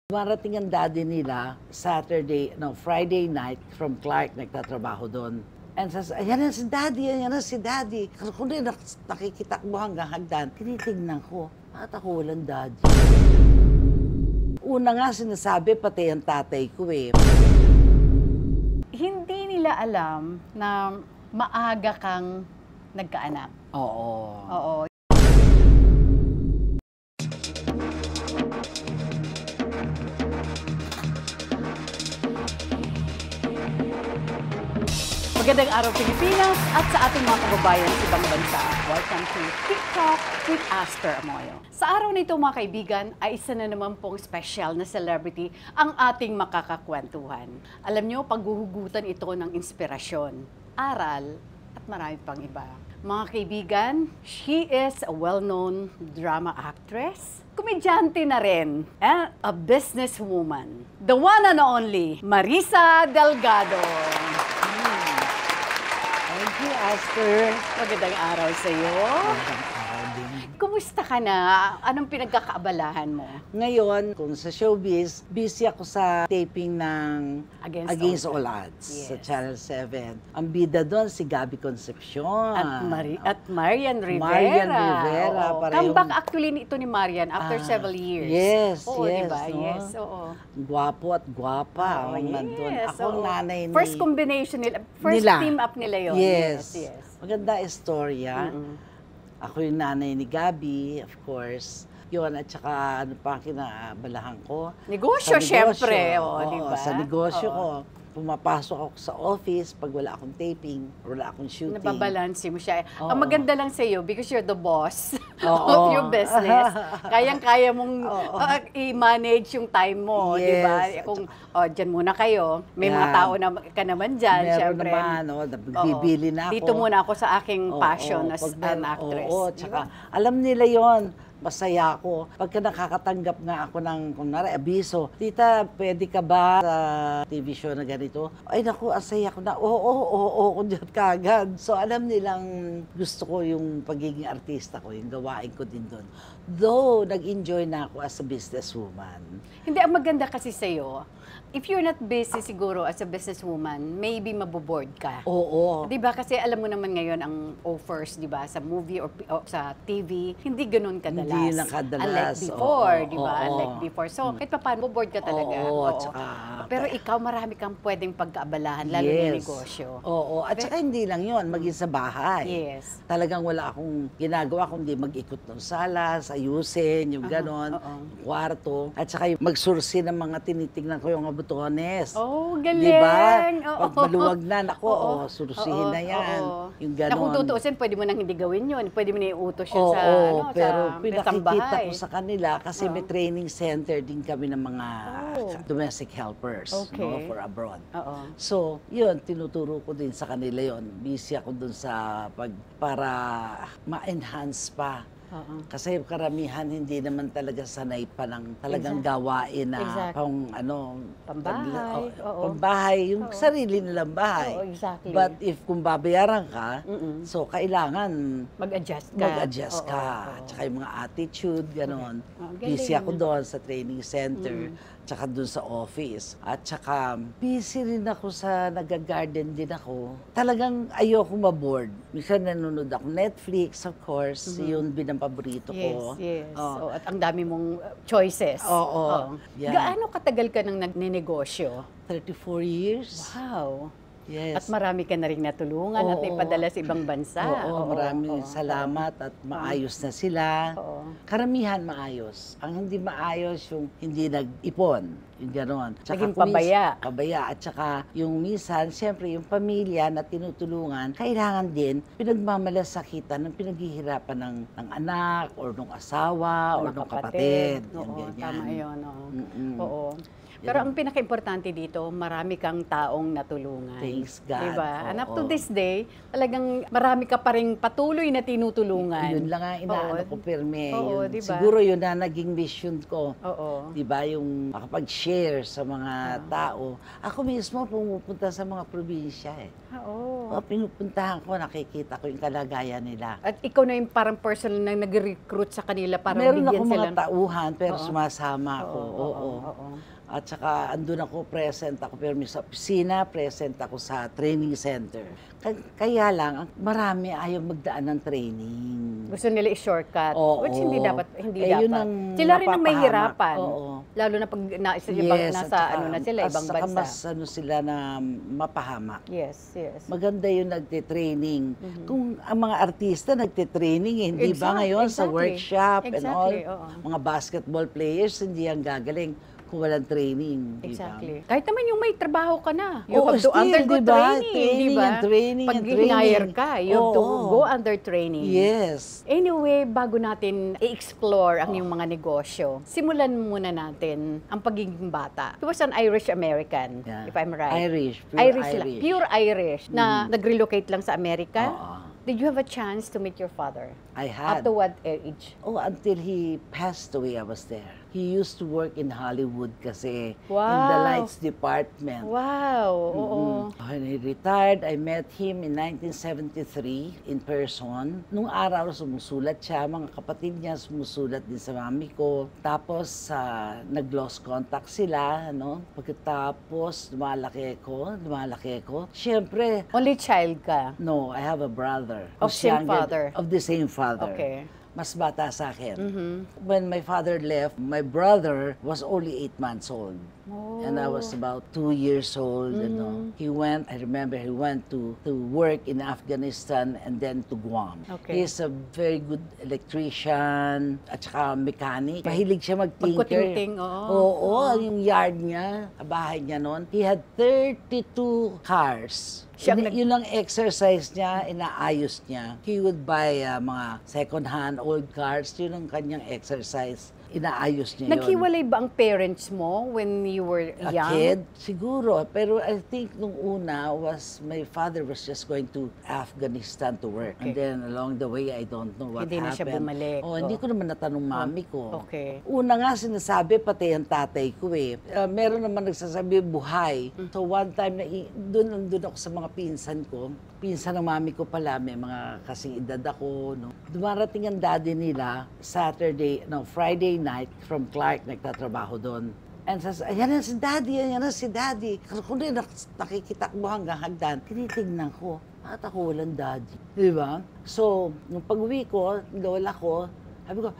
Marating ang daddy nila, Friday night from Clark, nagtatrabaho doon. And says, ayan na si daddy, ayan na si daddy. Kasi kung nakikita ko hanggang hagdan, tinitignan ko, bakit ako walang daddy? Una nga sinasabi, pati ang tatay ko eh. Hindi nila alam na maaga kang nagkaanak. Oo. Oo. Magandang araw Pilipinas at sa ating mga kababayan sa ibang bansa. Welcome to TikTok with Aster Amoyo. Sa araw nito mga kaibigan ay isa na naman pong special na celebrity ang ating makakakwentuhan. Alam nyo, paghuhugutan ito ng inspirasyon, aral at marami pang iba. Mga kaibigan, she is a well-known drama actress, komedyante na rin, and a businesswoman. The one and only, Marisa Delgado. Thank you, Aster. Magandang araw sa iyo. Magandang araw din. Kumusta ka na? Anong pinagkakaabalahan mo? Ngayon, kung sa showbiz, busy ako sa taping ng Against All Odds sa Yes. Channel 7. Ang bida doon, si Gabby Concepcion. At Marian Rivera. Marian Rivera, Oo. parehong- Comeback actually ito ni Marian after several years. Yes, Oo, yes. diba? No? Yes, oo. Gwapo at gwapa Oo, ang nandun. yes, Ako ang oo. nanay ni... First combination nila, first Nila. team up nila yun. Yes. Yes. Maganda istorya. Mm-mm. Ako yung nanay ni Gabby, of course. Yun, at saka ano pa ang kinaabalahan ko. Negosyo, Sa syempre. Oo, Oo, diba? sa negosyo Oo. ko. Pumapasok ako sa office pag wala akong taping, wala akong shooting. Nababalansi mo siya. Oo. Ang maganda lang sa iyo because you're the boss Oo. of your business. Kayang-kaya mong Oo. i-manage yung time mo, Yes. di ba? Kung dyan muna kayo, may mga Yeah. tao na ka naman dyan, Meron syempre. naman, bibili na ako. Dito muna ako sa aking Oo, passion as pag- an actress. Oo, Di tsaka ba? alam nila yon. Masaya ako. Pagka nakakatanggap nga ako ng, kunwari, abiso, tita, pwede ka ba sa TV show na ganito? Ay, naku, asaya ko na. Oo, kung dyan kagad. So, alam nilang gusto ko yung pagiging artista ko, yung gawain ko din doon. Though, nag-enjoy na ako as a businesswoman. Hindi, ang maganda kasi sa iyo, if you're not busy siguro as a businesswoman, maybe maboboard ka. Oo. Di ba? Kasi alam mo naman ngayon ang offers, di ba, sa movie or sa TV, hindi ganun kadalas. Hindi na kadalas. Unlike before, Oo, di ba? oo. Unlike before. So, kahit pa paano, board ka talaga. Oo, tsaka... Pero ikaw, marami kang pwedeng pagkaabalahan, lalo na yung negosyo. Oo, at saka hindi lang yon, maging sa bahay. Yes. Talagang wala akong ginagawa kundi mag-ikot ng salas, ayusin, yung ganon, oo. yung kwarto. At saka yung magsursi ng mga tinitignan ko yung mga butones. Oh, galing! Diba? Oo. Pag maluwag na, nako, Oo. sursihin Oo, na yan. oo. Yung Na kung ganon. tutuusin, pwede mo nang hindi gawin yun. Pwede mo na iutos yun Oo, sa, pero sa pinakikita bahay. ko sa kanila kasi may training center din kami ng mga Oh. domestic helpers Okay. for abroad. Oo. So, yun, tinuturo ko din sa kanila yun. Busy ako dun sa para ma-enhance pa. Oo. Kasi karamihan hindi naman talaga sanay pa ng talagang gawain na Exactly. Pambahay, oo. pambahay, yung Oo. sarili nilang bahay. Oo, exactly. But if kung babayaran ka, Mm-mm. so kailangan Mag-adjust ka. mag-adjust Oo, ka. oo. Tsaka yung mga attitude, ganon. Oh, galing. Busy ako doon sa training center, tsaka doon sa office. At tsaka busy rin ako sa nag-garden din ako. Talagang ayoko maboard. Minsan nanonood ako Netflix, of course. Yun paborito ko. Yes, yes. Oh. Oh, at ang dami mong choices. Oo. Yan. Gaano katagal ka nang nagninegosyo? 34 years. Wow. Yes. At marami ka na rin natulungan at Oo. naipadala sa ibang bansa. Oo, maraming oo. salamat at maayos na sila. Oo. Karamihan maayos. Ang hindi maayos yung hindi nag-ipon. Yung gano'n. Naging pabaya. Pabaya. At saka yung minsan, siyempre yung pamilya na tinutulungan, kailangan din pinagmamalasakitan ng pinaghihirapan ng anak or ng asawa or Mga ng kapatid. Yan, Oo, ganyan. tama yun. Oo. Mm-mm. Oo. Pero ang pinaka-importante dito, marami kang taong natulungan. Thanks God. Diba? And up to Oo. this day, talagang marami ka pa rin patuloy na tinutulungan. Yun lang ang inaano Oo. ko, Perme. Oo, Yun, diba? siguro yun na naging mission ko. Oo. Diba, yung makapag-share sa mga tao. Ako mismo pumupunta sa mga probinsya eh. Oo. Pinupuntahan ko, nakikita ko yung kalagayan nila. At ikaw na yung parang personal na nag-recruit sa kanila para Meron bigyan ako sila. mga tauhan, pero Oo. sumasama ako. Oo, Oo. oo. At saka andun ako, present ako, pero sa opisina, present ako sa training center. Kaya lang, marami ayaw magdaan ng training. Gusto nila i-shortcut. Oo. Which hindi dapat. Yun ang Sila rin ang may napapahamak. hirapan. Oo. Lalo na pag Yes, nasa at saka, ano na sila, ibang saka bansa. mas sila na mapahamak. Yes, yes. Maganda yung nagte-training. Kung ang mga artista nagte-training, hindi ba ngayon sa Exactly. workshop and all, Exactly, oo. mga basketball players, hindi yan gagaling kung walang training. di ba? Exactly. Kahit naman yung may trabaho ka na. You Oo, have to still, undergo diba? training, Training di ba? and training Pag and training. hinire ka, you have to Oo. go under training. Yes. Anyway, bago natin i-explore ang iyong mga negosyo, simulan muna natin ang pagiging bata. He was an Irish-American, Yeah. if I'm right. Irish, pure Irish. Irish. Pure Irish, na nag-relocate lang sa Amerika. Oo. Did you have a chance to meet your father? I had. At what age? Oh, until he passed away, I was there. He used to work in Hollywood kasi in the Wow. lights department. Wow, oo. When he retired, I met him in 1973 in person. Nung araw, sumusulat siya. Mga kapatid niya sumusulat din sa mami ko. Tapos, nag-lost contact sila. No? Pagkatapos, lumalaki ko. Siyempre, Only child ka? no, I have a brother. Of who's same younger- father? Of the same father. Okay. Mas bata sa akin. When my father left, my brother was only 8 months old. And I was about 2 years old. You know. He went, I remember he went to work in Afghanistan and then to Guam. Okay. He's a very good electrician at saka mechanic. Mahilig siya mag-tinker. Magkutingting, oo. Oo, yung yard niya, bahay niya noon. He had 32 cars. Yun lang exercise niya, inaayos niya. He would buy mga second-hand old cars. Yun ang kanyang exercise. Inaayos niya yun. Naghiwalay ba ang parents mo when you were A young? kid? Siguro. Pero I think nung una was, my father was just going to Afghanistan to work. Okay. And then along the way, I don't know what Hindi na happened. siya bumalik. Oh, hindi Oh. ko naman natanong mami ko. Okay. Una nga sinasabi, pati ang tatay ko eh. Meron naman nagsasabi, buhay. So one time, doon ako sa mga pinsan ko. Pinsan ng mami ko pala, may mga kasing edad ako. No? Dumarating ang daddy nila, Friday night from Clark, nagtatrabaho doon. And says, ayan na si daddy, ayan na si daddy. Kung rin nakikita ko hanggang hagdan, tinitignan ko, bakit ako walang daddy? Di ba? So, nung pag-uwi ko, lola ko, sabi ko,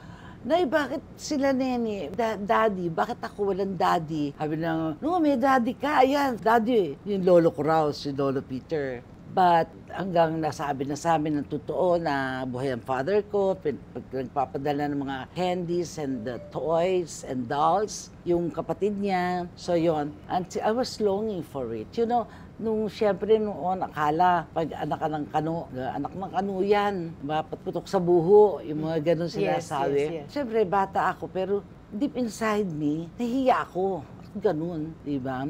Nay, bakit sila nene? Daddy, bakit ako walang daddy? Sabi na, no, may daddy ka. Ayan, daddy. Yung lolo ko raw, si Lolo Peter. But hanggang nasabi na sa amin ng totoo na buhay ang father ko, nagpapadala ng mga candies and the toys and dolls, yung kapatid niya. So yon, and I was longing for it. You know, nung siyempre noon, akala, pag anak ka ng kano yan, mapatputok sa buho, yung mga ganun sinasabi. Yes. Siyempre, bata ako, pero deep inside me, nahiya ako. Ganun, di ba?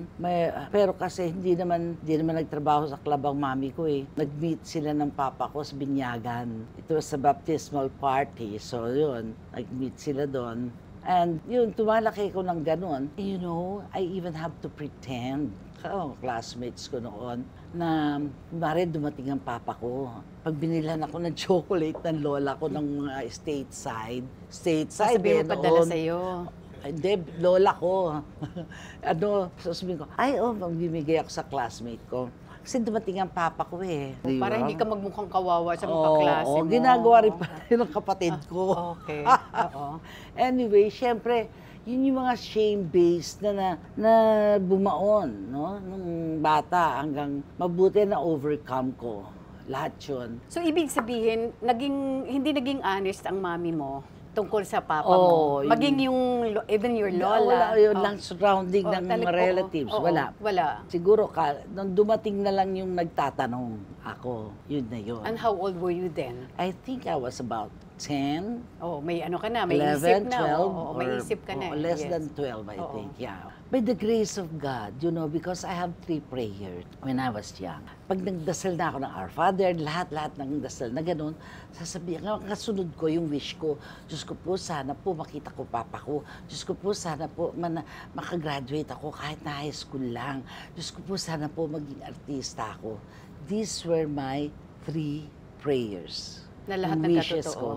Pero kasi hindi naman nagtrabaho sa club ang mami ko eh. Nag-meet sila ng papa ko sa Binyagan. It was a baptismal party. So yun, nag-meet sila doon. And yun, tumalaki ko ng ganun. You know, I even have to pretend. Classmates ko noon, na mare dumating ang papa ko. Pag binilhan ako ng chocolate ng lola ko ng mga stateside. Sasabihin mo padala sa'yo. Hindi, lola ko. Sasabihin ko, magbibigay ako sa classmate ko. Kasi dumating ang papa ko eh. Para hindi ka magmukhang kawawa sa mga kaklase mo. Ginagawa rin pa rin ng kapatid ko. Okay. Oo. Anyway, syempre, yun yung mga shame-based na bumaon, no? Nung bata hanggang mabuti na overcome ko. Lahat yun. So, ibig sabihin, hindi naging honest ang mami mo tungkol sa papa mo. Maging even your lola. Wala, yun lang surrounding ng mga relatives. Wala. Siguro, nung dumating na lang yung nagtatanong ako, yun na yun. And how old were you then? I think I was about 10, May ano ka na, may 11, isip na. 12, May isip ka na. less Yes. than 12, I think, yeah. By the grace of God, you know, because I have 3 prayers when I was young. Pag nagdasal na ako ng Our Father, lahat ng dasal na ganun, sasabihin, kasunod ko yung wish ko, Diyos ko po, sana po makita ko papa ko. Diyos ko po, sana po makagraduate ako kahit na high school lang. Diyos ko po, sana po maging artista ako. These were my 3 prayers. Na lahat Yung wishes nagkatotoo. ko.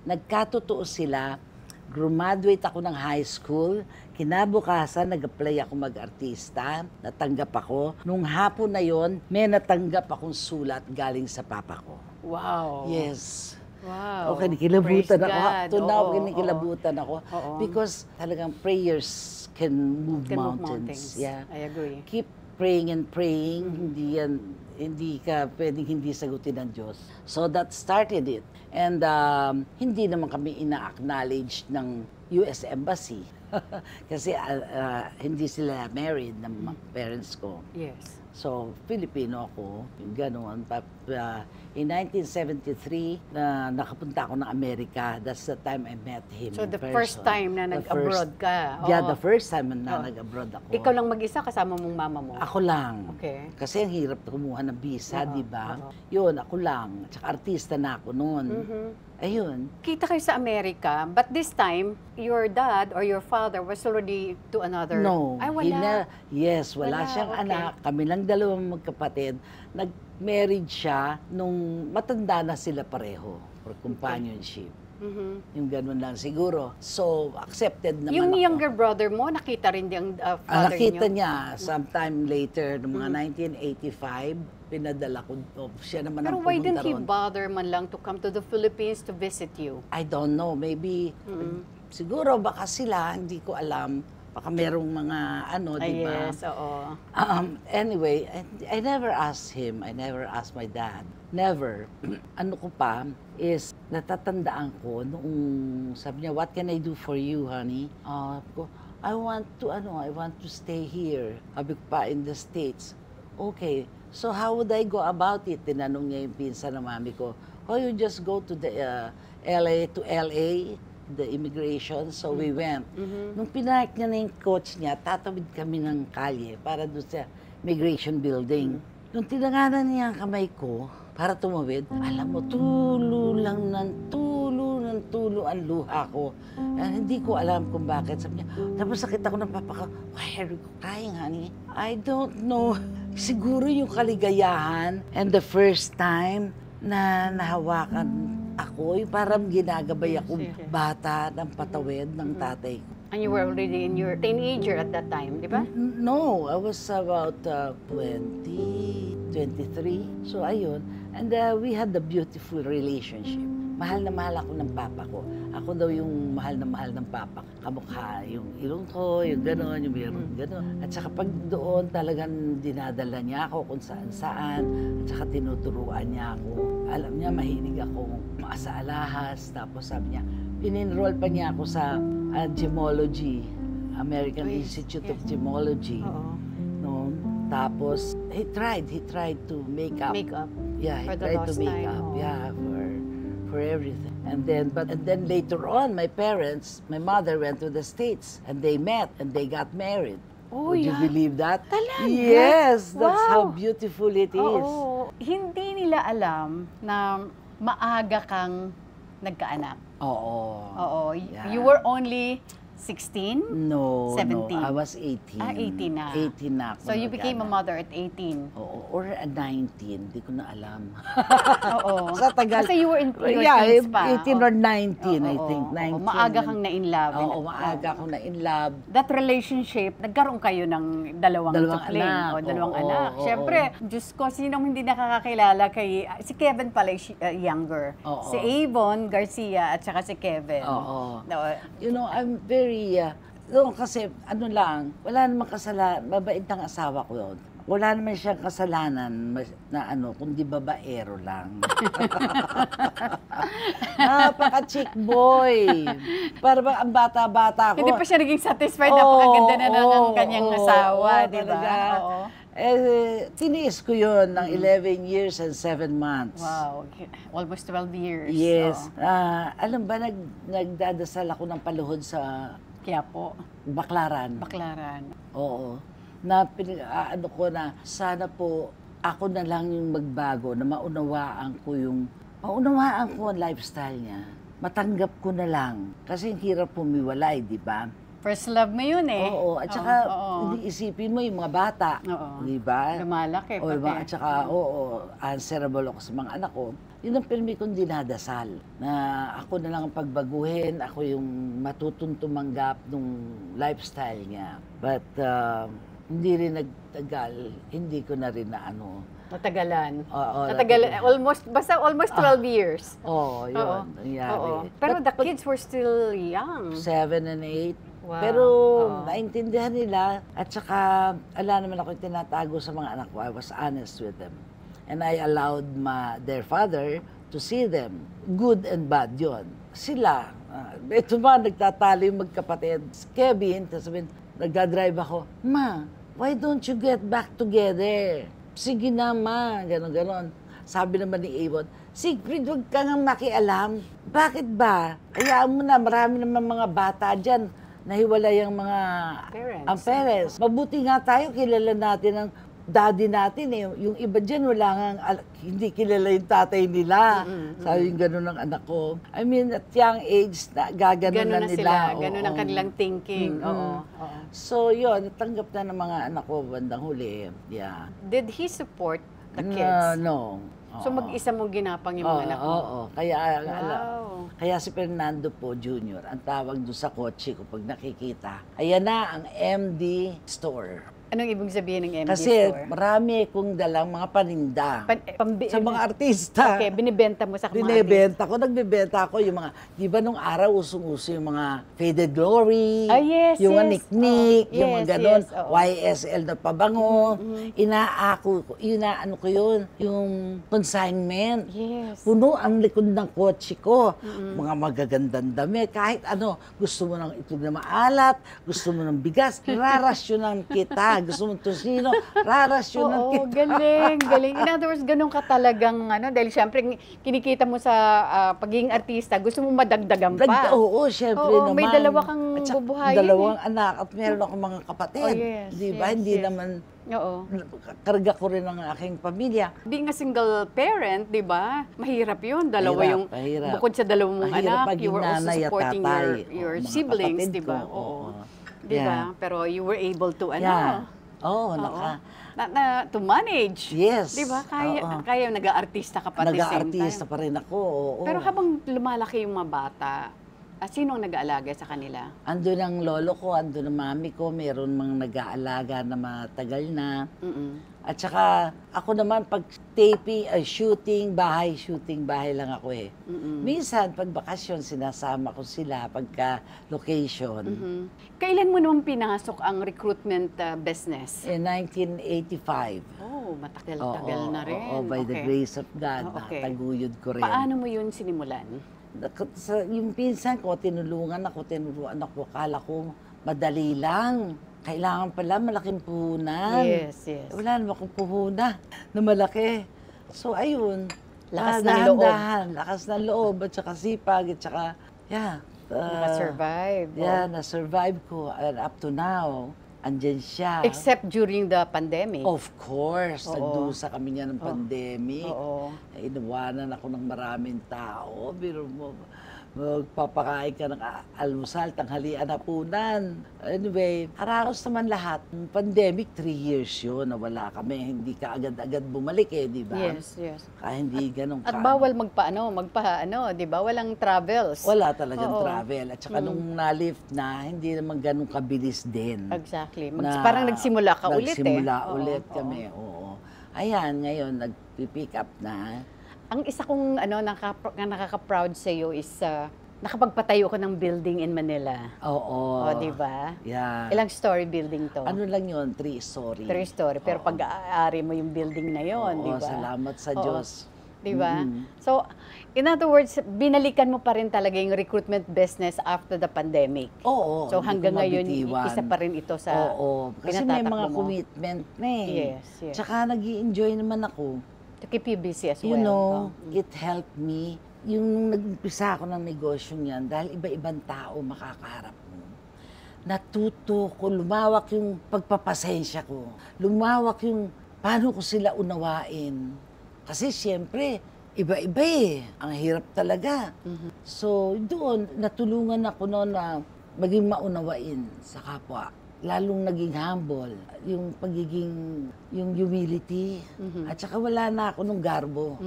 Nagkatotoo sila Graduate ako ng high school. Kinabukasan, nag-apply ako mag-artista. Natanggap ako. Nung hapon na yon, may natanggap akong sulat galing sa papa ko. Wow. Yes. Wow. Okay, kinikilabutan Praise ako. God. To now, Oo, kinikilabutan ako. Oo. Because talagang prayers can move Can move mountains. mountains. Yeah. I agree. Keep praying and praying. Hindi ka pwedeng hindi sagutin ng Diyos. So that started it. And hindi naman kami ina-acknowledge ng US Embassy. Kasi hindi sila married ng mga parents ko. Yes. So, Filipino ako, yung gano'n. In 1973, nakapunta ako ng Amerika. That's the time I met him So in the person. first time na The nag-abroad first- ka. Yeah, Oo. the first time na Oh. nag-abroad ako. Ikaw lang mag-isa kasama mong mama mo? Ako lang. Okay. Kasi ang hirap kumuha ng visa, Oo, di ba? oo. Yun, ako lang. Tsaka artista na ako noon. Ayun. Kita kayo sa Amerika, but this time, your dad or your father was already to another... No. Ay, wala. Yes, wala Wala, siyang okay. anak. Kami lang dalawang magkapatid. Nag-married siya nung matanda na sila pareho for companionship. Yung ganun lang siguro. So, accepted naman Yung ako. younger brother mo, nakita rin yung father Nakita niyo? niya sometime later, noong mga 1985, pinadala ko. Siya naman Pero ang why pumunta didn't he ron. bother man lang to come to the Philippines to visit you? I don't know, maybe, siguro baka sila, hindi ko alam. Baka merong mga ano, di ba? Yes, oo. Anyway, I never asked him, I never asked my dad. Never. Ano ko pa is, natatandaan ko, noong sabi niya, what can I do for you, honey? I want to stay here. Sabi ko pa, in the States. Okay, so how would I go about it? Tinanong niya yung pinsan ng mami ko. Oh, you just go to the LA, the immigration. So we went. Nung pinark niya na yung coach niya, tatawid kami ng kalye para doon sa immigration building. Nung tinanganan niya ang kamay ko para tumawid, alam mo, tulo ang luha ko. Hindi ko alam kung bakit. Sabi niya, tapos sakit ako ng papa ko, why are you crying, honey? I don't know. Siguro yung kaligayahan and the first time na nahawakan ako, yung parang ginagabay ako bata ng patawid ng tatay ko. And you were already in your teenager at that time, di ba? No, I was about 20, 23. So ayun. And we had a beautiful relationship. Mahal na mahal ako ng papa ko. Ako daw yung mahal na mahal ng papa. Kamukha yung ilong ko, yung gano'n, yung meron gano'n. At saka pag doon talagang dinadala niya ako kung saan-saan. At saka tinuturuan niya ako. Alam niya, mahilig ako sa alahas. Tapos sabi niya, in-enroll pa niya ako sa gemology, American Institute of Gemology. Oo. No? Tapos, he tried to make up. Make up. Yeah, he For the tried to lost make time, up. oh. Yeah, for everything. And then later on, my mother went to the States and they met and they got married. Oh, Would you yeah. believe that? Talaga? Yes, that's how Wow. beautiful it is. Oo. Hindi nila alam na maaga kang nagkaanak. Oo. Oo. Yeah. You were only 16? No, 17. no, I was 18. 18 na. 18 na ako. So you became a nagkaanak. mother at 18. Oo, or 19, di ko na alam. Oo. Sa tagal. Kasi you were in your Yeah, teens pa. 18 or 19, I Oo, think. oo. 19. Maaga kang na-in-love. Oo, maaga akong na-in-love. That relationship, nagkaroon kayo ng dalawang tupling. anak. O, dalawang Oo, anak. oo, Siyempre, Diyos ko, sinong hindi nakakakilala kay... Si Kevin pala, younger. Oo. Si Avon Garcia at saka si Kevin. Oo. No, You know, I'm very... no, kasi ano lang, wala namang kasalanan, mabait ang asawa ko yun. Wala naman siyang kasalanan na ano, kundi babaero lang. Napaka-chick boy. Para bang ang bata-bata ko. hindi pa siya naging satisfied. Napakaganda na ng kanyang asawa, oo, di ba? talaga. Oo. Tiniis ko yun ng 11 years and 7 months. Wow. Almost 12 years. Yes. Oo. Alam ba, nagdadasal ako ng paluhod sa Kaya po, Baklaran. Oo. Ano ko na, sana po ako na lang yung magbago, na maunawaan ko ang lifestyle niya. Matanggap ko na lang. Kasi hirap pumiwalay, di ba? First love mo yun eh. Oo, at saka hindi isipin mo yung mga bata. Oo. Di ba? Lumalaki O, pati. at saka, answerable ako sa mga anak ko. Yun ang pirmi kong dinadasal. Na ako na lang ang pagbaguhin, ako yung matutong tumanggap ng lifestyle niya. But hindi rin nagtagal, hindi ko na rin na Natagalan. Oo, Natagalan. Almost 12 years. Oo, yun. Nangyari. Oo. Pero the kids were still young. 7 and 8. Wow. Pero naintindihan nila at saka ala naman ako tinatago sa mga anak ko. I was honest with them. And I allowed their father to see them. Good and bad yon. Sila, ito ba nagtatalo yung magkapatid. Si Kevin, sabihin, nagdadrive ako, Ma, why don't you get back together? Sige na, Ma, ganon-ganon. Sabi naman ni Avon, Siegfried, huwag ka nga makialam. Bakit ba? Hayaan mo na, marami naman mga bata dyan. Nahiwalay ang mga parents. Mabuti nga tayo, kilala natin ang daddy natin eh. Yung iba dyan, wala nga, hindi kilala yung tatay nila. Sabi yung gano'n ng anak ko. I mean, at young age, gaganon na nila. Gano'n ang kanilang thinking. So, yun, natanggap na ng mga anak ko bandang huli. Yeah. Did he support the kids? No. So, mag-isa mong ginapang yung mga anak mo? Oo. Kaya si Fernando po Jr., ang tawag doon sa kotse ko pag nakikita, ayan na ang MD Store. Anong ibig sabihin ng MD Kasi Store? marami kong dalang mga paninda sa mga artista. Okay, binibenta mo sa mga Binibenta ko, nagbebenta ako yung mga, di ba nung araw usong-uso yung mga Faded Glory, yung mga Nick-Nick, yung mga ganon, YSL na pabango, inaano ko yun, yung consignment. Yes. Puno ang likod ng kotse ko, mga magagandang damit, kahit ano, gusto mo ng itlog na maalat, gusto mo ng bigas, rarasyonan kita. Gusto mong tosino, rarasyonan kita. Galing. In other words, ganun ka talagang, dahil syempre, kinikita mo sa pagiging artista, gusto mo madagdagan pa. Oo, syempre naman. May dalawa kang bubuhayin. Dalawang anak at meron akong mga kapatid. Di ba? Hindi naman, karga ko rin ang aking pamilya. Being a single parent, di ba? Mahirap yun. Mahirap. Bukod sa dalawang anak, you were also supporting your siblings, di ba? Di ba? Pero you were able to, to manage. Yes. Di ba? Kaya nag-aartista ka pa at the same time. Nag-aartista pa rin ako, oo. Pero habang lumalaki yung mga bata, sino ang nag-aalaga sa kanila? Andun ang lolo ko, andun ang mami ko, meron mga nag-aalaga na matagal na. At saka, ako naman, pag taping, shooting bahay lang ako eh. Minsan, pag bakasyon, sinasama ko sila pagka location. Kailan mo naman pinasok ang recruitment business? In 1985. Oh, matagal-tagal na rin. By the grace of God, nakataguyod ko rin. Paano mo yun sinimulan? Yung pinsan ko, tinulungan ako, akala ko madali lang. Kailangan pala malaking puhunan. Yes. Wala naman akong puhunan na malaki. So, ayun. Lakas ng loob. Lakas ng loob, at saka sipag, at saka, nakasurvive. Na-survive ko. And up to now, andyan siya. Except during the pandemic. Of course. Nagdusa kami niya ng pandemic. Inawanan ako ng maraming tao. Pero magpapakain ka ng almusal, tanghalian, hapunan. Anyway, haraos naman lahat. Pandemic, 3 years yun, nawala kami. Hindi ka agad-agad bumalik di ba? Yes. Kaya hindi ganun At bawal di ba? Walang travels. Wala talagang travel. At saka nung na-lift na, hindi naman ganun kabilis din. Exactly. Parang nagsimula ka ulit Nagsimula ulit kami, oo. Ayan, ngayon, nag-pick up na. Ang isa kong nakaka-proud sa iyo is nakapagpatayo ko ng building in Manila. Oo. Di ba? Yeah. Ilang story building to? Ano lang yun? 3 story. 3 story. Pero pag-aari mo yung building na yon, di ba? Salamat sa Diyos. Di ba? So, in other words, binalikan mo pa rin talaga yung recruitment business after the pandemic. Oo. So, hanggang ngayon, isa pa rin ito sa kasi may mga commitment na Yes. Tsaka nag-i-enjoy naman ako. To keep you busy as well. You know, it helped me. Yung nag-umpisa ako ng negosyong yan, dahil iba-ibang tao makakaharap mo. Natuto ko, lumawak yung pagpapasensya ko. Lumawak yung paano ko sila unawain. Kasi siyempre, iba-iba Ang hirap talaga. So, doon, natulungan ako noon na maging maunawain sa kapwa. Lalong naging humble, yung pagiging, yung humility, at saka wala na ako nung garbo.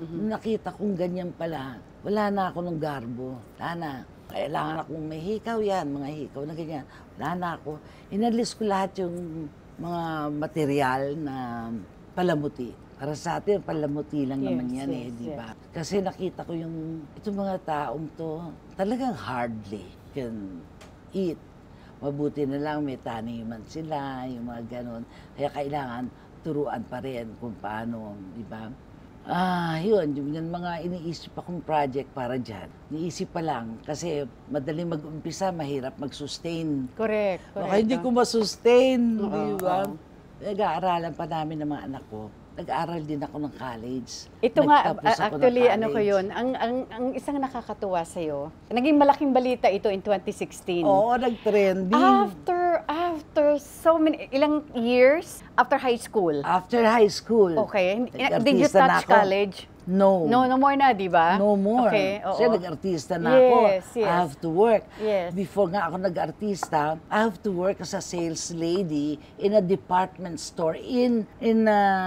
Nung nakita kong ganyan pala, wala na ako nung garbo. Wala na. Kailangan akong may hikaw yan, mga hikaw na ganyan. Wala na ako. Inalis ko lahat yung mga material na palamuti. Para sa atin, palamuti lang naman yan di ba? Kasi nakita ko itong mga taong to, talagang hardly can eat. Mabuti na lang may taniman sila, yung mga ganon. Kaya kailangan turuan pa rin kung paano, di ba? Yun, yung mga iniisip akong project para dyan. Iniisip pa lang, kasi madaling mag-umpisa, mahirap mag-sustain. Correct. Baka hindi ko ma-sustain, di ba? Nag-aaralan pa namin ng mga anak ko. Nag-aaral din ako ng college. Ito nga, Nagtapos ako actually, ng ano ko college. yun, ang isang nakakatuwa sa'yo, naging malaking balita ito in 2016. Oo, nag-trending. After so many, ilang years after high school. After high school. Okay. Did you Nag-artista na touch ako. college? No. No more na, di ba? No more. Okay, oo. Kasi nag-artista na ako. Yes. I have to work. Yes. Before nga ako nag-artista, I have to work as a sales lady in a department store in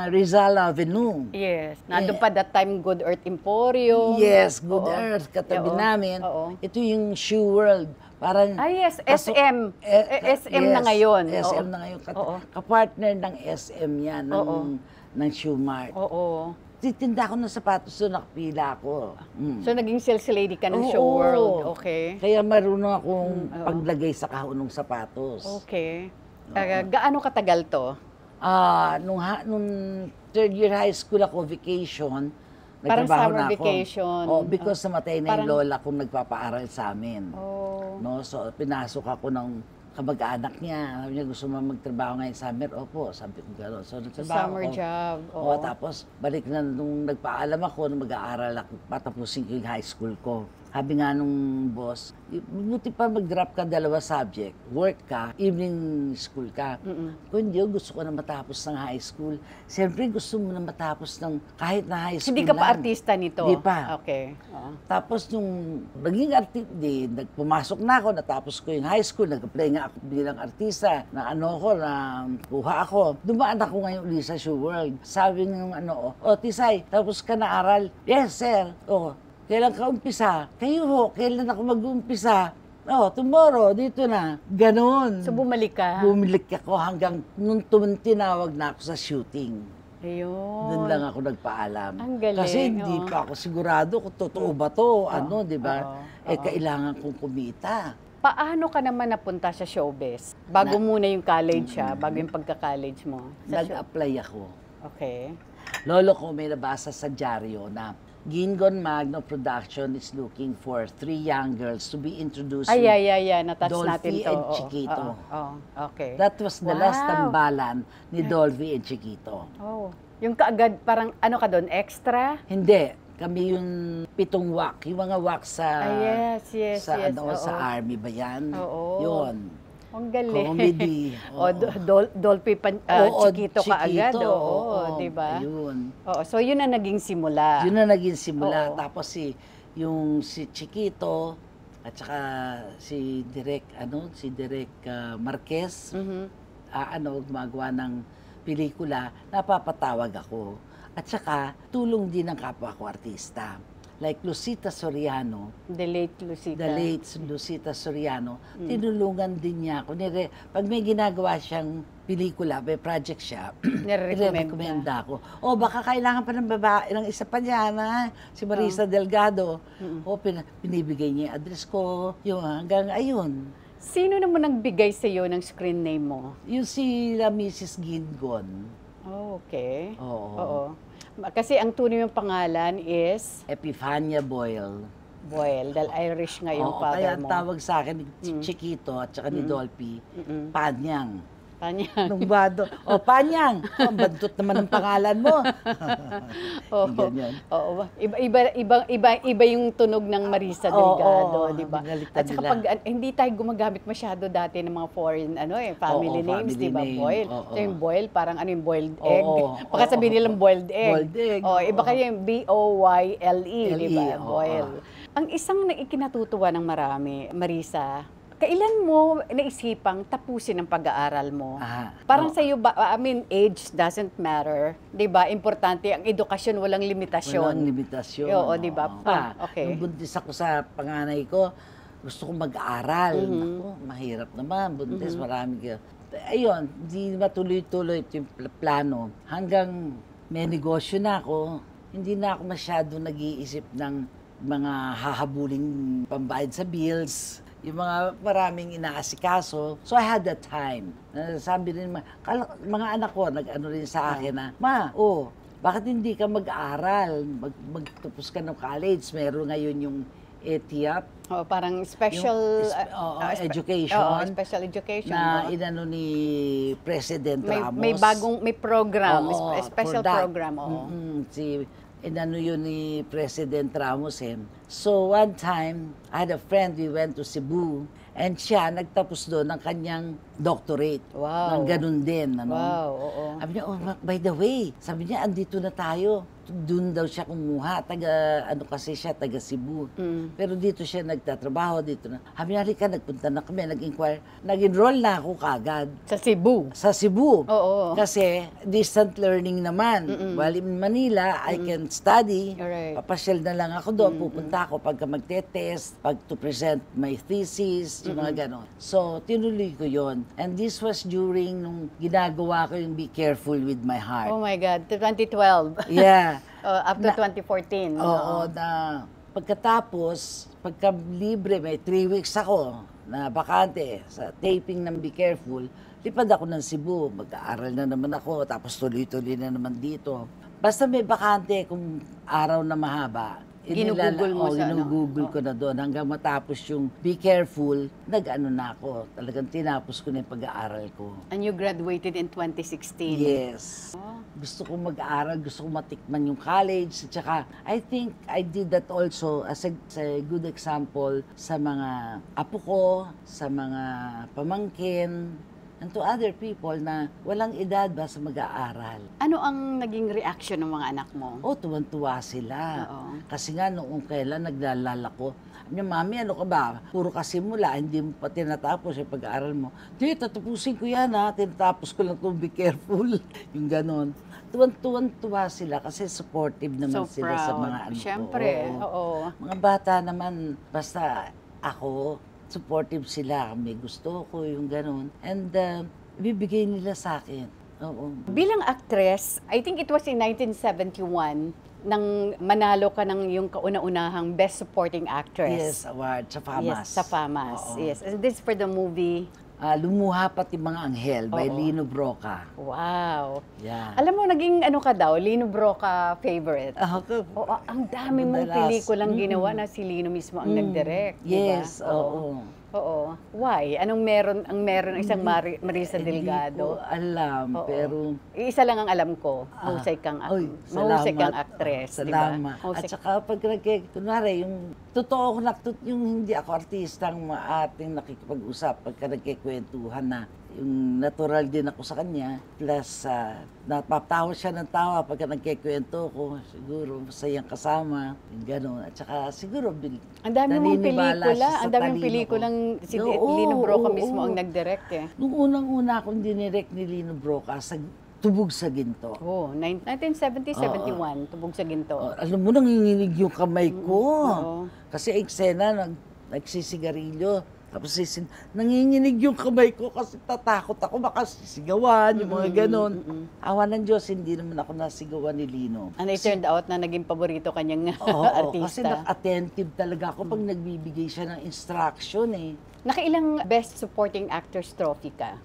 Rizal Avenue. Yes. Nandun pa that time, Good Earth Emporium. Yes, Good Oo. Earth, katabi Oo. namin. Oo. Ito yung Shoe World. Parang, Yes, pasok- SM. SM na yes, ngayon. SM Oo. na ngayon. Oo. Kapartner ng SM yan, ng Shoe Mart. Oo. Titinda ako ng sapatos doon, nakapila ako. So, naging sales lady ka ng Oo. Show World. Okay. Kaya marunong akong paglagay sa kahon ng sapatos. Okay. Gaano katagal to? Nung third year high school ako, vacation, Parang nagtrabaho summer na ako. vacation. Because namatay na Parang- yung lola kong nagpapaaral sa amin. Oh. No, so pinasok ako ng kamag-anak niya. Sabi niya, gusto mo magtrabaho ngayon summer? Opo, sabi ko gano'n. So nagtrabaho Summer ako. job. Oo, tapos balik na nung nagpaalam ako na mag-aaral ako, patapusin ko yung high school ko. Sabi nga nung boss, buti pa mag-drop ka 2 subject. Work ka, evening school ka. Kung hindi, gusto ko na matapos ng high school. Siyempre, gusto mo na matapos ng kahit na high school Hindi ka pa lang. artista nito? Hindi pa. Okay. Oo. Tapos nung naging pumasok na ako, natapos ko yung high school, nag-apply nga ako bilang artista, na kuha ako. Dumaan ako ngayon ulit sa Shoe World. Sabi ng Tisay, tapos ka na aral? Yes, sir. Kailan ka umpisa? Kayo kailan ako mag-umpisa? Tomorrow, dito na. Ganon. So, bumalik ka? Bumalik ako hanggang nung tinawag na ako sa shooting. Ayun. Doon lang ako nagpaalam. Ang galing, Kasi hindi oo. pa ako sigurado kung totoo ba to, di ba? Oo. Kailangan kong kumita. Paano ka naman napunta sa showbiz? Bago muna yung college bago yung pagka-college mo? Nag-apply ako. Okay. Lolo ko may nabasa sa dyaryo na Gingon Magno Production is looking for 3 young girls to be introduced Ay, to na-touch natin Dolphy to. and Oo. Chiquito. Okay. That was the last Wow. tambalan ni Dolphy and Chiquito. Oh. Yung kaagad, parang ano ka doon, extra? Hindi. Kami yung 7 wak. Yung mga wak sa... Yes. sa Oo. sa army ba yan? Oo. Yun. Ang galing. Comedy. Dolphy Chiquito ka agad. Oo, di ba? Ayun. Oo, so yun na naging simula. Yun na naging simula. Oo. Tapos si Chiquito at saka si Direk Marquez, gumagawa ng pelikula, napapatawag ako. At saka tulong din ng kapwa ko artista. Like Lucita Soriano, The late Lucita. the late Lucita Soriano, tinulungan din niya ako. Pag may ginagawa siyang pelikula, may project siya, nire-recommenda ako. Baka kailangan pa ng babae, ng isa pa niya na, si Marisa Delgado. Pinibigay niya yung address ko, yung hanggang ayun. Sino naman nagbigay sa iyo ng screen name mo? Yung sila Mrs. Gingon. Oh, okay. Oo. Kasi ang tunay mong pangalan is Epifania Boyle. Boyle, dahil Irish nga yung Oo, father kaya mo. ang tawag sa akin ni Chiquito at saka ni Dolphy, Panyang. Panyang. Nung bado, Panyang, ang bantot naman ang pangalan mo. Ganyan. Oo. Iba yung tunog ng Marisa Delgado, di ba? binaliktad At saka nila. pag hindi tayo gumagamit masyado dati ng mga foreign family names, family di ba? name. Boyle. Oo. Ito yung Boyle, parang ano yung boiled egg. Baka Oo. sabihin nilang boiled egg. Boiled egg, Iba oo. kaya yung Boyle, di ba? oo. Boyle. Ang isang ikinatutuwa ng marami, Marisa, Kailan mo naisipang tapusin ang pag-aaral mo? Parang oo. sa iyo ba, age doesn't matter, 'di ba? Importante ang edukasyon, walang limitasyon. Walang limitasyon. Oo, 'di ba? Okay. Nung buntis ako sa panganay ko, gusto kong mag-aral. Naku, mahirap naman, buntis, marami ka. Ayun, di matuloy-tuloy ito yung plano. Hanggang may negosyo na ako, hindi na ako masyado nag-iisip ng mga hahabuling pambayad sa bills, yung mga maraming inaasikaso. So I had that time. Sabi rin, mga anak ko, nag-ano rin sa akin na, bakit hindi ka mag-aral? Magtapos ka ng college. Meron ngayon yung ETIAP. Parang special education. Special education. Na inano ni President Ramos. May program, special for that. program. Inano yun ni President Ramos. So one time, I had a friend, we went to Cebu, and siya nagtapos doon ng kanyang doctorate. Wow. Ng ganun din. Ano? Wow, oo. Sabi niya, by the way, sabi niya, andito na tayo. Doon daw siya kumuha. Kasi siya, taga Cebu. Pero dito siya nagtatrabaho, dito na. Sabi niya, halika, nagpunta na kami, nag-inquire. Nag-enroll na ako kagad. Sa Cebu? Sa Cebu. Oo. Kasi distant learning naman. While in Manila, I can study. Alright. Papasyal na lang ako doon. Pupunta ako pagka magte-test, pag to present my thesis, yung mga ganon. So, tinuloy ko yon. And this was during nung ginagawa ko yung Be Careful with My Heart. Oh my God, 2012. Yeah. Up to 2014. Oo, na pagkatapos, pagka libre, may 3 weeks ako na bakante sa taping ng Be Careful, lipad ako ng Cebu, mag-aaral na naman ako, tapos tuloy-tuloy na naman dito. Basta may bakante kung araw na mahaba, Ginugugol mo sa ginugugol ko na doon hanggang matapos yung Be Careful, nag-ano na ako. Talagang tinapos ko na yung pag-aaral ko. And you graduated in 2016. Yes. Gusto ko mag-aaral, gusto ko matikman yung college. At saka, I think I did that also as a good example sa mga apo ko, sa mga pamangkin, and to other people na walang edad ba sa mag-aaral. Ano ang naging reaction ng mga anak mo? Tuwan-tuwa sila. Oo. Kasi nga noong kailan naglalala ko, Mami, ano ka ba? Puro kasimula, hindi mo pa tinatapos yung pag-aaral mo. Di, tatapusin ko yan tinatapos ko lang itong Be Careful. Yung ganon. Tuwan-tuwa sila kasi supportive naman sila sa mga anak ko. Siyempre, oo. Mga bata naman, basta ako, supportive sila. May gusto ko, yung ganon. And bibigay nila sa akin. Oo. Bilang actress, I think it was in 1971 nang manalo ka ng yung kauna-unahang Best Supporting Actress. Yes, award sa FAMAS. Yes, sa FAMAS. Oo. Yes. And this is for the movie. Lumuha Pati Mga Anghel by Oo. Lino Broca. Wow. Yeah. Alam mo, naging ano ka daw, Lino Broca favorite. Ako, Oo, ang dami mong Madalas. pelikulang ginawa na si Lino mismo ang nag-direct. Yes, diba? oo. Oo. Why? Anong meron isang Marisa Delgado? Hindi ko alam, Oo. pero... Isa lang ang alam ko, mahusay kang actress, di ba? Salamat. At saka pag kunwari, yung totoo ko yung hindi ako artista, ang ating nakikipag-usap pagka nagkikwentuhan na yung natural din ako sa kanya, plus napatawa siya ng tawa pagka nagkikwento ko, siguro masayang kasama, yung gano'n. At saka siguro ang dami mong naniniwala pelikula, siya sa ang daming talino ko. pelikulang si Oo, Lino Broca oo, mismo oo. ang nag-direct eh. Nung unang-una akong dinirect ni Lino Broca sa Tubog sa Ginto. Oh, 1970-71, Tubog sa Ginto. Alam mo, nanginginig yung kamay ko. Oo. Kasi eksena, nagsisigarilyo. Tapos nanginginig yung kamay ko kasi tatakot ako, baka sisigawan, yung mga ganon. Awa ng Diyos, hindi naman ako nasigawan ni Lino. And it turned out na naging paborito kanyang Oo, kasi artista. attentive talaga ako pag nagbibigay siya ng instruction Nakailang Best Supporting Actors trophy ka?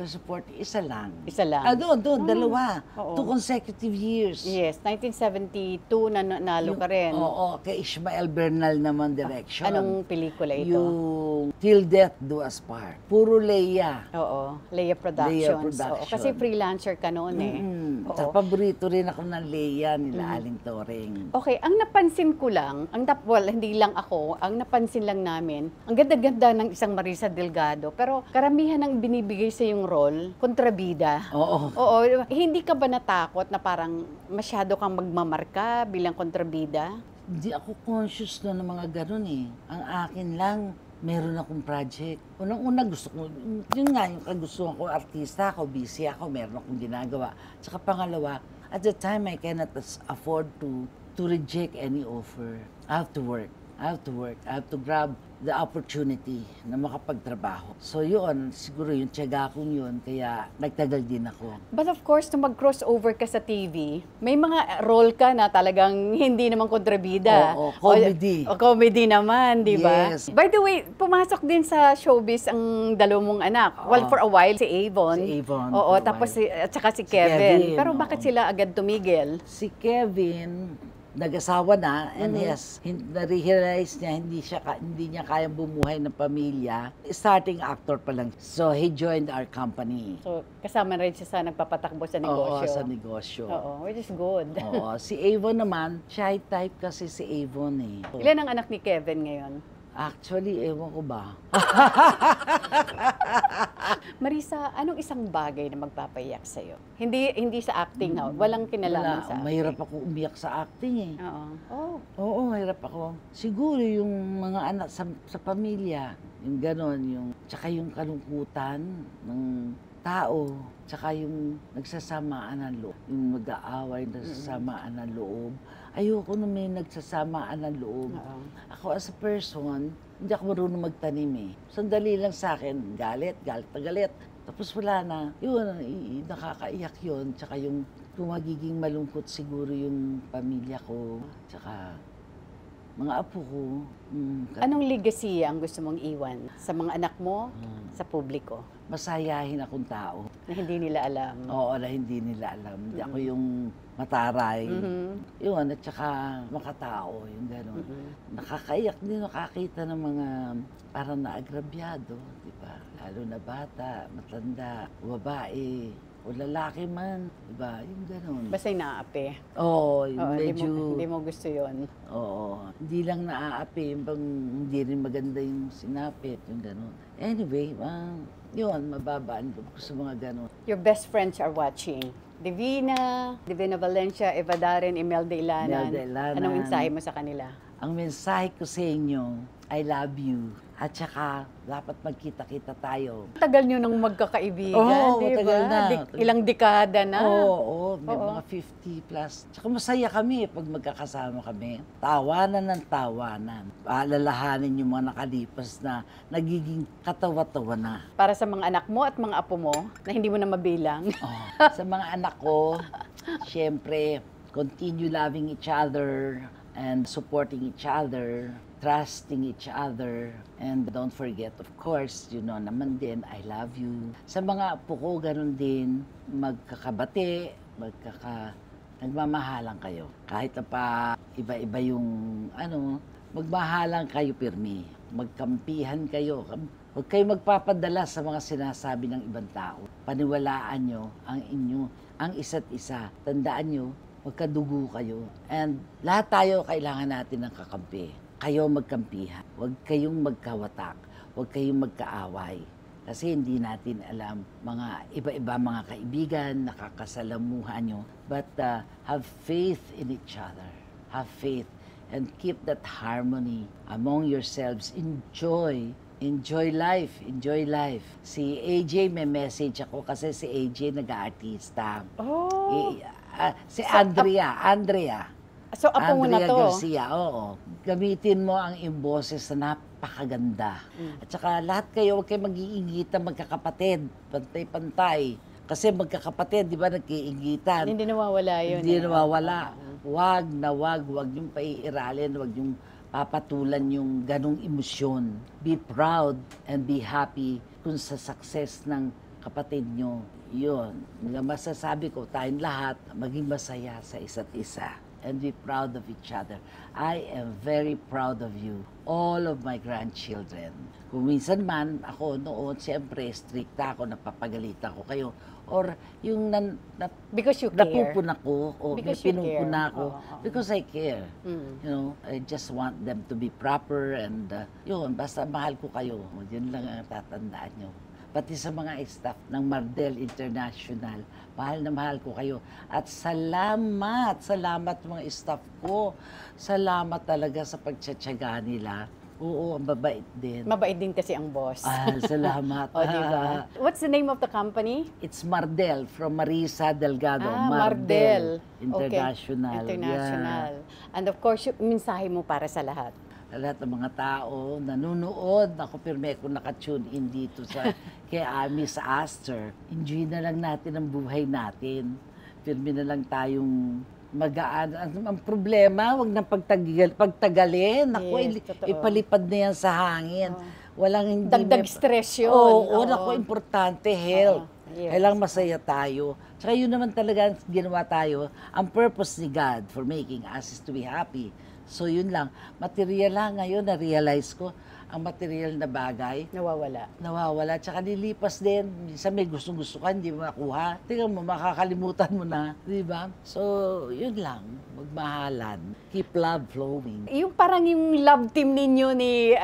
Support, isa lang. Isa lang? Doon, dalawa. Oo. 2 consecutive years. Yes, 1972 na nanalo ka rin. Oo, kay Ishmael Bernal naman direction. Anong pelikula ito? Yung Till Death Do Us Part. Puro Leia. Oo, Leia Productions. Leia Production. Oo, kasi freelancer ka noon eh. Oo. Sa paborito rin ako ng Leia nila Aling Toreng. Okay, ang napansin ko lang, hindi lang ako, ang napansin lang namin, ang ganda-ganda ng isang Marisa Delgado, pero karamihan ng binibigay sa yung role, kontrabida. Oo. Oo, hindi ka ba natakot na parang masyado kang magmamarka bilang kontrabida? Hindi ako conscious na ng mga ganun Ang akin lang, meron akong project. Unang-una gusto ko, yun nga, yung kagustuhan ko, artista ako, busy ako, meron akong ginagawa. Tsaka pangalawa, at the time, I cannot afford to reject any offer. I have to work. I have to grab the opportunity na makapagtrabaho. So yun, siguro yung tiyaga kong yun, kaya nagtagal din ako. But of course, nung mag-crossover ka sa TV, may mga role ka na talagang hindi naman kontrabida. Oo, comedy. O comedy naman, di ba? Yes. By the way, pumasok din sa showbiz ang dalawang mong anak. Well, for a while, si Avon. Si Avon, Oo, for a tapos while. at saka si Kevin, Kevin. Pero bakit oo. sila agad tumigil? Si Kevin, nag-asawa na, and na-realize niya hindi niya kayang bumuhay ng pamilya. Starting actor pa lang. So he joined our company. So, kasama rin siya sa nagpapatakbo sa Oo, negosyo. sa negosyo. Oo, which is good. Oo, si Avon naman, shy type kasi si Avon eh. Ilan ang anak ni Kevin ngayon? Actually, ewan ko ba? Marisa, anong isang bagay na magpapayak sa'yo? Hindi sa acting, ha? Walang kinalaman sa acting. Mahirap ako umiyak sa acting eh. Oo. Oh. Oo, mahirap ako. Siguro yung mga anak sa pamilya, yung ganon, tsaka yung kalungkutan ng tao, tsaka yung nagsasamaan ng loob, yung mag-aaway, nagsasamaan ng loob. Ayoko na may nagsasamaan ng loob. Ako as a person, hindi ako marunong magtanim eh. Sandali lang sa akin, galit na galit. Tapos wala na. Yun, nakakaiyak yun. Tsaka yung magiging malungkot siguro yung pamilya ko. Tsaka mga apo ko. Anong legacy ang gusto mong iwan sa mga anak mo, sa publiko? Masayahin akong tao. Na hindi nila alam. Oo, na hindi nila alam. Hindi ako yung mataray. Yun, at saka makatao, yung gano'n. Nakakaiyak din, nakakita ng mga parang naagrabyado, di ba? Lalo na bata, matanda, babae, o lalaki man, di ba? Yung gano'n. Basta yung naaapi. Oo, Oo, medyo... Hindi mo gusto yon. Oo, hindi lang naaapi, hindi rin maganda yung sinapit, yung gano'n. Anyway, yun, mababaan ko sa mga gano'n. Your best friends are watching. Divina Valencia, Eva Darren, Imelda Ilanan. Imelda Ilanan. Anong mensahe mo sa kanila? Ang mensahe ko sa inyo, I love you. At saka, dapat magkita-kita tayo. Tagal nyo nang magkakaibigan, Oo, di matagal ba? na. Ilang dekada na. Oo, may mga 50 plus. Tsaka masaya kami pag magkakasama kami. Tawanan ng tawanan. Alalahanin yung mga nakalipas na nagiging katawa-tawa na. Para sa mga anak mo at mga apo mo, na hindi mo na mabilang. Oh, sa mga anak ko, syempre, continue loving each other and supporting each other, trusting each other, and don't forget, of course, you know naman din, I love you. Sa mga apo ko, ganun din, magkakabati, nagmamahalan kayo. Kahit na pa iba-iba yung, magmahalan kayo pirmi. Magkampihan kayo. Huwag kayo magpapadala sa mga sinasabi ng ibang tao. Paniwalaan nyo ang isa't isa. Tandaan nyo, magkadugo kayo. And lahat tayo kailangan natin ng kakampi. Kayo magkampihan. Huwag kayong magkawatak. Huwag kayong magkaaway. Kasi hindi natin alam mga iba-iba mga kaibigan, nakakasalamuhan nyo. But have faith in each other. Have faith. And keep that harmony among yourselves. Enjoy life. Enjoy life. Si AJ may message ako kasi si AJ nag-aartista. Oh! Si Andrea. So, apo mo na Andrea to? Garcia, oo. Gamitin mo ang imboses na napakaganda. At saka lahat kayo, huwag kayo mag-iingitan magkakapatid. Pantay-pantay. Kasi magkakapatid, di ba, nag-iingitan. Hindi nawawala yun. Hindi nawawala. Wag yung paiiralin, wag yung papatulan yung ganong emosyon. Be proud and be happy kung sa success ng kapatid nyo. Yun. Masasabi ko, tayong lahat, maging masaya sa isa't isa. And be proud of each other. I am very proud of you, all of my grandchildren. Kung minsan man, ako noon, siyempre, stricta ako, napapagalitan ko kayo. Or yung Because you care. napupuna ko, o Because you care. pinupuna ko, Oo. because I care. You know, I just want them to be proper and yun, basta mahal ko kayo. Yun lang ang tatandaan nyo. Pati sa mga staff ng Mardel International, mahal ko kayo. At salamat mga staff ko. Salamat talaga sa pagtsatsaga nila. Oo, ang babait din. Mabait din kasi ang boss. Salamat. O, diba? What's the name of the company? It's Mardel from Marisa Delgado. Mardel. International. Okay. International. And of course, yung mensahe mo para sa lahat. Lahat ng mga tao nanonood, ako pirme ko nakatune in dito sa kay Miss Aster. Enjoy na lang natin ang buhay natin. Pirme na lang tayong magaan. Ang problema, wag nang pagtagalin. Ako, Totoo. ipalipad na yan sa hangin. Walang hindi Dagdag stress yun. Oo, naku, importante, health. Yes. Kailangang masaya tayo. Tsaka yun naman talaga ginawa tayo. Ang purpose ni God for making us is to be happy. So yun lang. Material lang ngayon, na-realize ko, ang material na bagay, nawawala. Tsaka nilipas din. Minsan may gustong-gusto ka, hindi mo makuha. Tingnan mo, makakalimutan mo na. Di ba? So, yun lang. Magmahalan. Keep love flowing. Yung parang yung love team ninyo ni,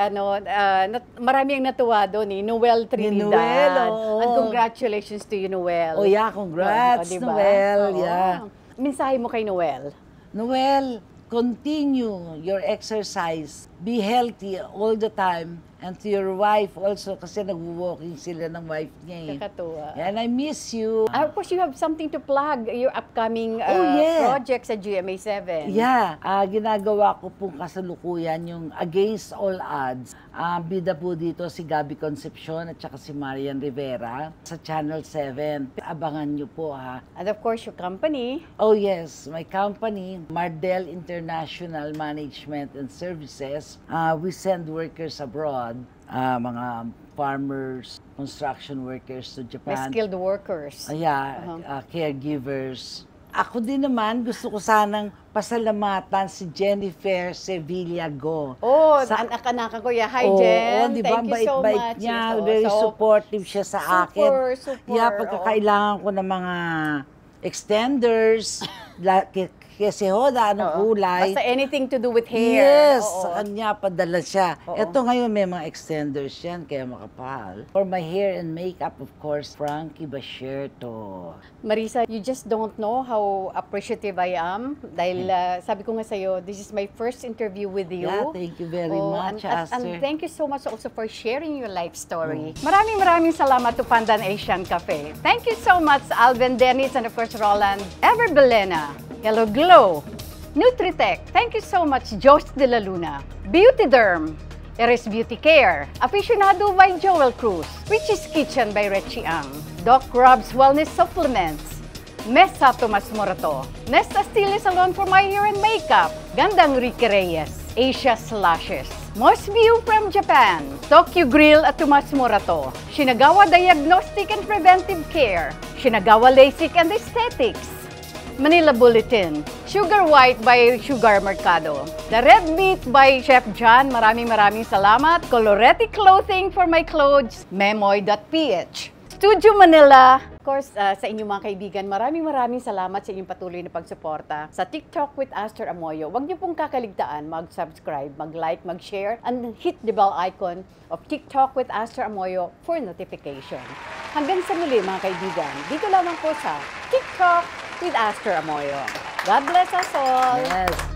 marami ang natuwa doon, ni Noel Trinidad. Noel, oo. And congratulations to you, Noel. Oh yeah, congrats, Diba? Noel. Oo. Yeah. Mensahe mo kay Noel. Noel, continue your exercise. Be healthy all the time. And to your wife also, kasi nag-walking sila ng wife niya eh. Kakatuwa. And I miss you. Of course, you have something to plug, your upcoming yeah. project sa GMA7. Yeah, ginagawa ko pong kasalukuyan yung Against All Odds. Bida po dito si Gabby Concepcion at saka si Marian Rivera sa Channel 7. Abangan nyo po ha. And of course, your company. Oh yes, my company, Mardel International Management and Services. We send workers abroad, mga farmers, construction workers to May Japan. skilled workers. Caregivers. Ako din naman, gusto ko sanang pasalamatan si Jennifer Sevilla Go. Oh, anak-anak ko. Yeah. Hi, Jen. di ba? Thank you so Bait much. niya, Yes, very so, supportive siya sa akin. Super. Yeah, pagkakailangan ko ng mga extenders, kasi hoda, anong kulay. Basta anything to do with hair. Yes, sa kanya, padala siya. Ito ngayon may mga extenders yan, kaya makapal. For my hair and makeup, of course, Frankie Basherto. Marisa, you just don't know how appreciative I am. Dahil sabi ko nga sa'yo, this is my first interview with you. Yeah, thank you very much, Aster. And thank you so much also for sharing your life story. Maraming salamat to Pandan Asian Cafe. Thank you so much, Alvin Dennis, and of course, Roland Ever Belena. Hello Glow, Nutritech, thank you so much, Josh De La Luna, Beauty Derm, Eres Beauty Care, Aficionado by Joel Cruz, Richie's Kitchen by Richie Ang, Doc Rob's Wellness Supplements, Mesa Tomas Morato, Nesta Stili Salon for my hair and makeup, Gandang Ricky Reyes, Asia Slashes, Moist View from Japan, Tokyo Grill at Tomas Morato, Shinagawa Diagnostic and Preventive Care, Shinagawa LASIK and Aesthetics, Manila Bulletin, Sugar White by Sugar Mercado, The Red Meat by Chef John, maraming salamat, Coloretti Clothing for my clothes, Memoy.ph, Studio Manila, of course, sa inyong mga kaibigan, maraming salamat sa inyong patuloy na pagsuporta sa TikTok with Aster Amoyo. Huwag niyo pong kakaligtaan mag-subscribe, mag-like, mag-share, and hit the bell icon of TikTok with Aster Amoyo for notification. Hanggang sa muli mga kaibigan, dito lamang po sa TikTok with Aster Amoyo. God bless us all! Yes.